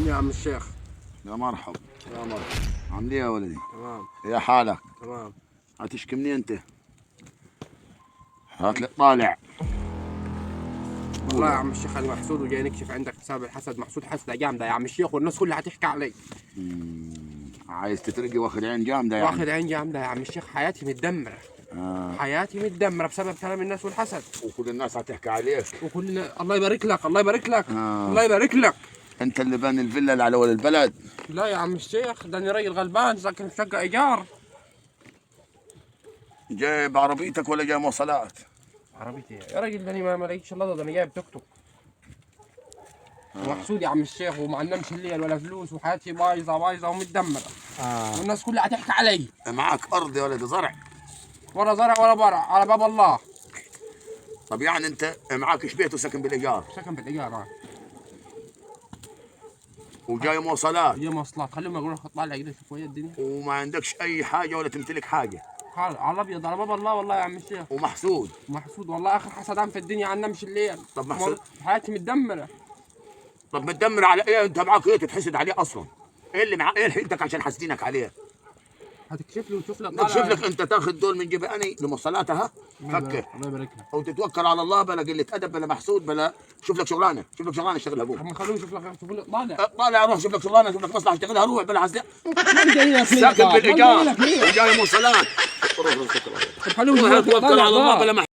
عامل ايه يا عم الشيخ؟ يا مرحبا. يا مرحبا. عامل ايه يا ولدي؟ تمام. يا حالك؟ تمام. هتشكي مني انت؟ هات لي طالع. والله يا عم الشيخ انا محسود وجاي نكشف عندك بسبب الحسد، محسود حسده جامده يا عم الشيخ، والناس كلها هتحكي علي. عايز تترقي واخد عين جامده يعني؟ واخد عين جامده يا عم الشيخ، حياتي متدمره. حياتي متدمره بسبب كلام الناس والحسد. وكل الناس هتحكي عليك. وكلنا الله يبارك لك، الله يبارك لك. الله يبارك لك. انت اللي بان الفيلا اللي على اول البلد؟ لا يا عم الشيخ، ده انا راجل غلبان ساكن في شقه ايجار. جاي بعربيتك ولا جاي مواصلات؟ عربيتي يا راجل، ده انا ما لقيتش الا ده انا جايب توك توك. ومحسود يا عم الشيخ، وما نمش الليل ولا فلوس، وحياتي بايظه بايظه ومتدمره. والناس كلها هتحكي علي. معك ارض يا ولد زرع؟ ولا زرع ولا برع، على باب الله. طب يعني انت معك بيت وساكن بالايجار؟ سكن بالايجار. وجاي مواصلات؟ جاي مواصلات، خليهم يقولوا لك اطلع لي كده شوف ويا الدنيا. وما عندكش اي حاجه ولا تمتلك حاجه؟ على الابيض على باب الله والله يا عم الشيخ. ومحسود؟ محسود والله، اخر حسدان في الدنيا عن نمش الليل. طب محسود؟ حياتي متدمره. طب متدمر على ايه؟ انت معاك ايه تتحسد عليه اصلا؟ ايه اللي معاك؟ ايه حيلتك عشان حاسدينك عليه؟ هتكشف لي وتشوف لك. نكشف لك. انت تاخذ دول من جباني لمواصلاتها فكر. الله يبارك لك. وتتوكل على الله، بلا قله ادب بلا محسود بلا. شوف لك شغلانه، شوف لك شغلانه اشتغلها ابوك. هم خلوه يشوف لك، شوفوا لي طالع. طالع روح شوف لك شغلانه، شوف لك مصلحه اشتغلها، روح بلا حسد. ما جاي لك ساكن بالايجار وجاي مواصلات. روح خلوه توكل على الله بلا محسود.